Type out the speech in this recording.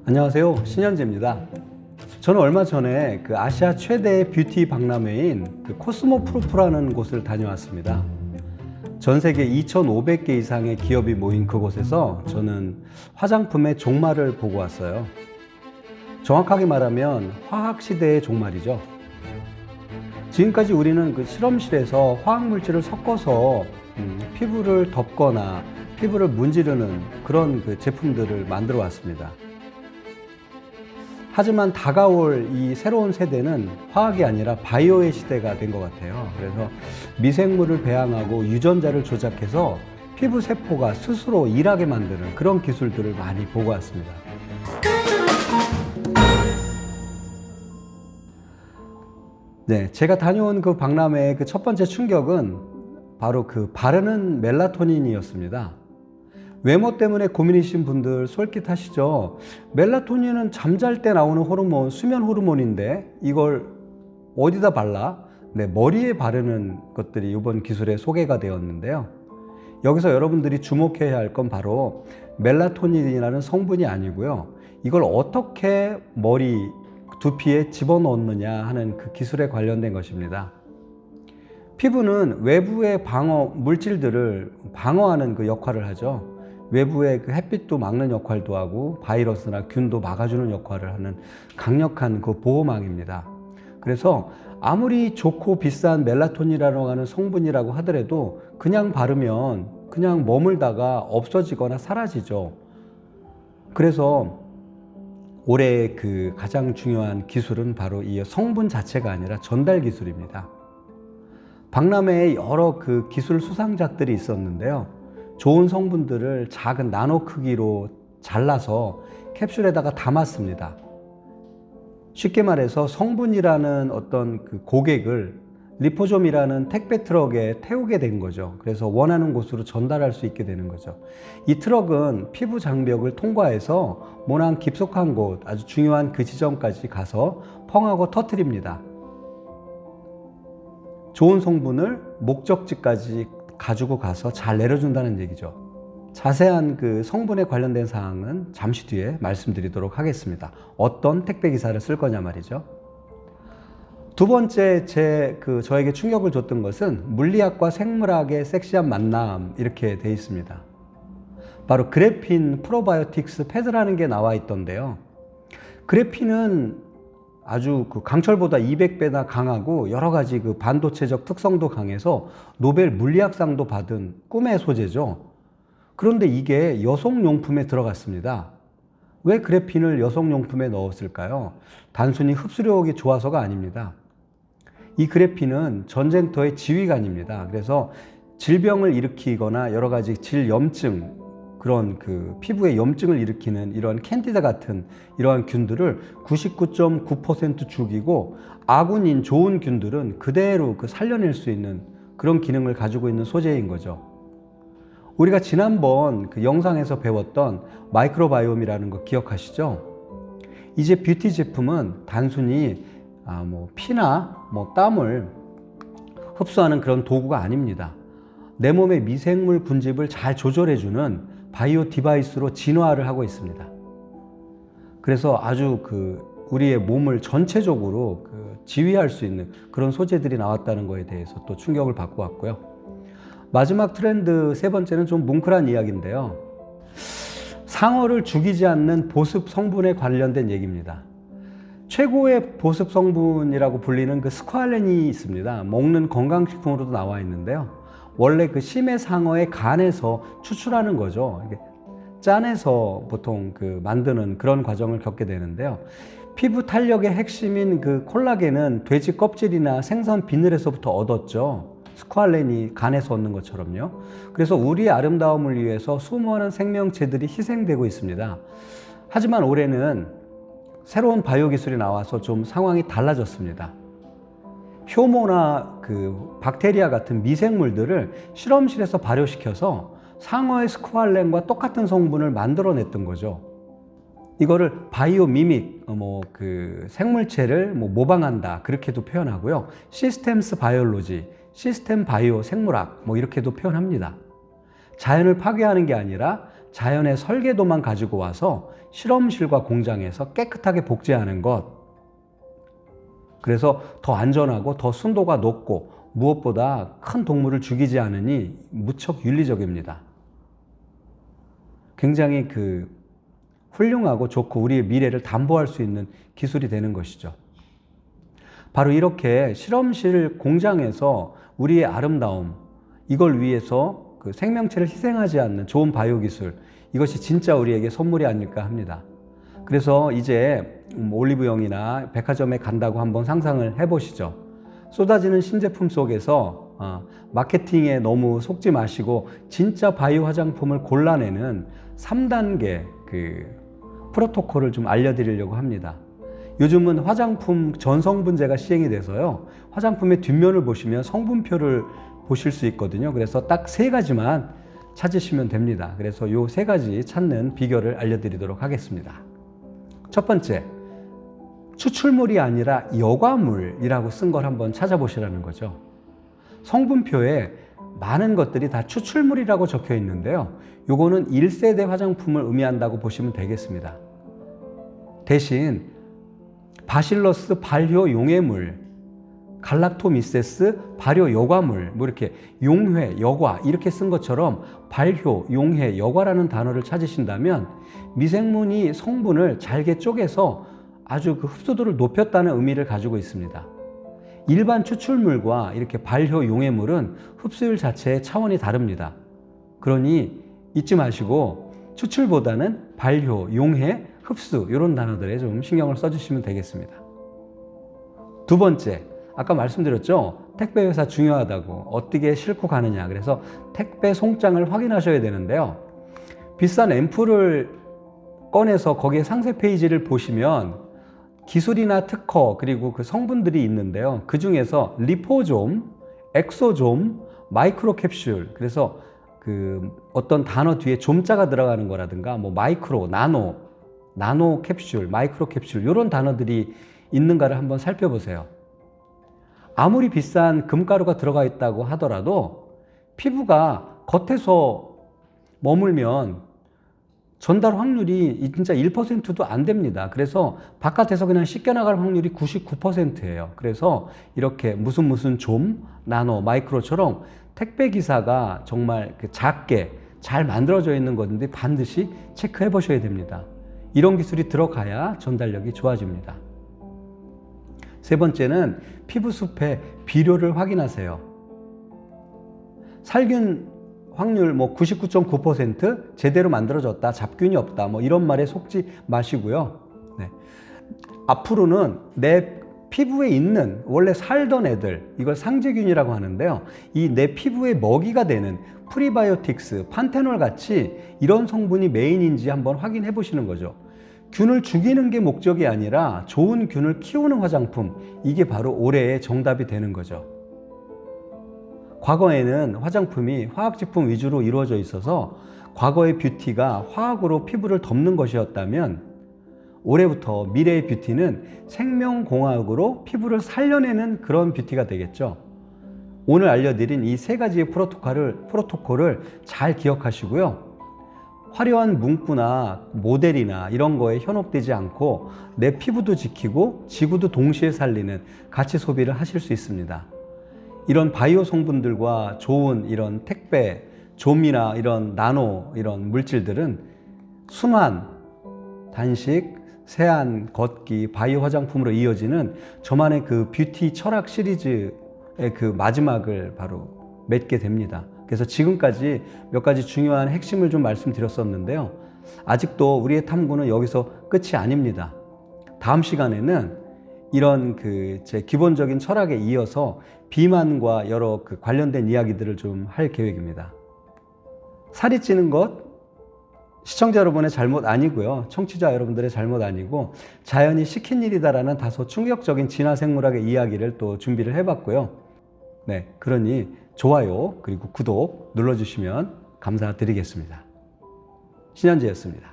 안녕하세요, 신현재입니다. 저는 얼마 전에 그 아시아 최대의 뷰티 박람회인 그 코스모프로프라는 곳을 다녀왔습니다. 전 세계 2,500개 이상의 기업이 모인 그곳에서 저는 화장품의 종말을 보고 왔어요. 정확하게 말하면 화학시대의 종말이죠. 지금까지 우리는 그 실험실에서 화학물질을 섞어서 피부를 덮거나 피부를 문지르는 그런 그 제품들을 만들어 왔습니다. 하지만 다가올 이 새로운 세대는 화학이 아니라 바이오의 시대가 된 것 같아요. 그래서 미생물을 배양하고 유전자를 조작해서 피부 세포가 스스로 일하게 만드는 그런 기술들을 많이 보고 왔습니다. 네, 제가 다녀온 그 박람회의 그 첫 번째 충격은 바로 그 바르는 멜라토닌이었습니다. 외모 때문에 고민이신 분들 솔깃하시죠? 멜라토닌은 잠잘 때 나오는 호르몬, 수면 호르몬인데 이걸 어디다 발라? 네, 머리에 바르는 것들이 이번 기술에 소개가 되었는데요. 여기서 여러분들이 주목해야 할 건 바로 멜라토닌이라는 성분이 아니고요. 이걸 어떻게 머리, 두피에 집어넣느냐 하는 그 기술에 관련된 것입니다. 피부는 외부의 방어 물질들을 방어하는 그 역할을 하죠. 외부의 그 햇빛도 막는 역할도 하고 바이러스나 균도 막아주는 역할을 하는 강력한 그 보호망입니다. 그래서 아무리 좋고 비싼 멜라토닌이라고 하는 성분이라고 하더라도 그냥 바르면 그냥 머물다가 없어지거나 사라지죠. 그래서 올해의 그 가장 중요한 기술은 바로 이 성분 자체가 아니라 전달 기술입니다. 박람회에 여러 그 기술 수상작들이 있었는데요. 좋은 성분들을 작은 나노 크기로 잘라서 캡슐에다가 담았습니다. 쉽게 말해서 성분이라는 어떤 그 고객을 리포솜이라는 택배 트럭에 태우게 된 거죠. 그래서 원하는 곳으로 전달할 수 있게 되는 거죠. 이 트럭은 피부 장벽을 통과해서 모낭 깊숙한 곳, 아주 중요한 그 지점까지 가서 펑하고 터뜨립니다. 좋은 성분을 목적지까지 가지고 가서 잘 내려준다는 얘기죠. 자세한 그 성분에 관련된 사항은 잠시 뒤에 말씀드리도록 하겠습니다. 어떤 택배 기사를 쓸 거냐 말이죠. 두 번째 저에게 충격을 줬던 것은 물리학과 생물학의 섹시한 만남, 이렇게 돼 있습니다. 바로 그래핀 프로바이오틱스 패드라는 게 나와 있던데요. 그래핀은 아주 그 강철보다 200배나 강하고 여러 가지 그 반도체적 특성도 강해서 노벨 물리학상도 받은 꿈의 소재죠. 그런데 이게 여성용품에 들어갔습니다. 왜 그래핀을 여성용품에 넣었을까요? 단순히 흡수력이 좋아서가 아닙니다. 이 그래핀은 전쟁터의 지휘관입니다. 그래서 질병을 일으키거나 여러 가지 질염증, 그런 그 피부에 염증을 일으키는 이러한 캔디다 같은 이러한 균들을 99.9% 죽이고 아군인 좋은 균들은 그대로 살려낼 수 있는 그런 기능을 가지고 있는 소재인 거죠. 우리가 지난번 그 영상에서 배웠던 마이크로바이옴이라는 거 기억하시죠? 이제 뷰티 제품은 단순히 피나 땀을 흡수하는 그런 도구가 아닙니다. 내 몸의 미생물 군집을 잘 조절해주는 바이오 디바이스로 진화를 하고 있습니다. 그래서 아주 우리의 몸을 전체적으로 지휘할 수 있는 그런 소재들이 나왔다는 것에 대해서 또 충격을 받고 왔고요. 마지막 트렌드 세 번째는 좀 뭉클한 이야기인데요. 상어를 죽이지 않는 보습 성분에 관련된 얘기입니다. 최고의 보습 성분이라고 불리는 그 스쿠알렌이 있습니다. 먹는 건강식품으로도 나와 있는데요. 원래 그 심해 상어의 간에서 추출하는 거죠. 짠해서 보통 만드는 그런 과정을 겪게 되는데요. 피부 탄력의 핵심인 그 콜라겐은 돼지 껍질이나 생선 비늘에서부터 얻었죠. 스쿠알렌이 간에서 얻는 것처럼요. 그래서 우리의 아름다움을 위해서 수많은 생명체들이 희생되고 있습니다. 하지만 올해는 새로운 바이오 기술이 나와서 좀 상황이 달라졌습니다. 효모나 박테리아 같은 미생물들을 실험실에서 발효시켜서 상어의 스쿠알렌과 똑같은 성분을 만들어냈던 거죠. 이거를 바이오 미믹, 생물체를 모방한다, 그렇게도 표현하고요. 시스템스 바이올로지, 시스템 바이오 생물학, 이렇게도 표현합니다. 자연을 파괴하는 게 아니라 자연의 설계도만 가지고 와서 실험실과 공장에서 깨끗하게 복제하는 것. 그래서 더 안전하고 더 순도가 높고 무엇보다 큰 동물을 죽이지 않으니 무척 윤리적입니다. 굉장히 훌륭하고 좋고 우리의 미래를 담보할 수 있는 기술이 되는 것이죠. 바로 이렇게 실험실 공장에서 우리의 아름다움, 이걸 위해서 생명체를 희생하지 않는 좋은 바이오 기술, 이것이 진짜 우리에게 선물이 아닐까 합니다. 그래서 이제 올리브영이나 백화점에 간다고 한번 상상을 해보시죠. 쏟아지는 신제품 속에서 마케팅에 너무 속지 마시고 진짜 바이오 화장품을 골라내는 3단계 프로토콜을 좀 알려드리려고 합니다. 요즘은 화장품 전성분제가 시행이 돼서요, 화장품의 뒷면을 보시면 성분표를 보실 수 있거든요. 그래서 딱 3가지만 찾으시면 됩니다. 그래서 요 3가지 찾는 비결을 알려드리도록 하겠습니다. 첫 번째, 추출물이 아니라 여과물이라고 쓴 걸 한번 찾아보시라는 거죠. 성분표에 많은 것들이 다 추출물이라고 적혀 있는데요, 요거는 1세대 화장품을 의미한다고 보시면 되겠습니다. 대신 바실러스 발효 용해물, 갈락토미세스 발효 여과물, 뭐 이렇게 용회, 여과 이렇게 쓴 것처럼 발효, 용해, 여과라는 단어를 찾으신다면 미생물이 성분을 잘게 쪼개서 아주 흡수도를 높였다는 의미를 가지고 있습니다. 일반 추출물과 이렇게 발효 용해물은 흡수율 자체의 차원이 다릅니다. 그러니 잊지 마시고 추출보다는 발효, 용해, 흡수 이런 단어들에 좀 신경을 써주시면 되겠습니다. 두 번째, 아까 말씀드렸죠? 택배 회사 중요하다고. 어떻게 싣고 가느냐. 그래서 택배 송장을 확인하셔야 되는데요, 비싼 앰플을 꺼내서 거기에 상세 페이지를 보시면 기술이나 특허 그리고 성분들이 있는데요, 그 중에서 리포좀, 엑소좀, 마이크로캡슐, 그래서 어떤 단어 뒤에 좀자가 들어가는 거라든가 뭐 마이크로, 나노 캡슐, 마이크로 캡슐 이런 단어들이 있는가를 한번 살펴보세요. 아무리 비싼 금가루가 들어가 있다고 하더라도 피부가 겉에서 머물면 전달 확률이 진짜 1%도 안 됩니다. 그래서 바깥에서 그냥 씻겨나갈 확률이 99%예요. 그래서 이렇게 무슨 좀, 나노, 마이크로처럼 택배 기사가 정말 작게 잘 만들어져 있는 건데 반드시 체크해 보셔야 됩니다. 이런 기술이 들어가야 전달력이 좋아집니다. 세 번째는 피부숲의 비료를 확인하세요. 살균 확률 99.9% 제대로 만들어졌다, 잡균이 없다, 이런 말에 속지 마시고요. 네. 앞으로는 내 피부에 있는 원래 살던 애들, 이걸 상재균이라고 하는데요, 이 내 피부에 먹이가 되는 프리바이오틱스, 판테놀 같이 이런 성분이 메인인지 한번 확인해 보시는 거죠. 균을 죽이는 게 목적이 아니라 좋은 균을 키우는 화장품, 이게 바로 올해의 정답이 되는 거죠. 과거에는 화장품이 화학제품 위주로 이루어져 있어서 과거의 뷰티가 화학으로 피부를 덮는 것이었다면 올해부터 미래의 뷰티는 생명공학으로 피부를 살려내는 그런 뷰티가 되겠죠. 오늘 알려드린 이 3가지의 프로토콜을 잘 기억하시고요, 화려한 문구나 모델이나 이런 거에 현혹되지 않고 내 피부도 지키고 지구도 동시에 살리는 가치 소비를 하실 수 있습니다. 이런 바이오 성분들과 좋은 이런 택배, 좀이나 이런 나노 이런 물질들은 순환, 단식, 세안, 걷기, 바이오 화장품으로 이어지는 저만의 뷰티 철학 시리즈의 마지막을 바로 맺게 됩니다. 그래서 지금까지 몇 가지 중요한 핵심을 좀 말씀드렸었는데요, 아직도 우리의 탐구는 여기서 끝이 아닙니다. 다음 시간에는 이런 제 기본적인 철학에 이어서 비만과 여러 관련된 이야기들을 좀 할 계획입니다. 살이 찌는 것 시청자 여러분의 잘못 아니고요, 청취자 여러분들의 잘못 아니고 자연이 시킨 일이다라는 다소 충격적인 진화생물학의 이야기를 또 준비를 해봤고요. 네, 그러니 좋아요 그리고 구독 눌러주시면 감사드리겠습니다. 신현재였습니다.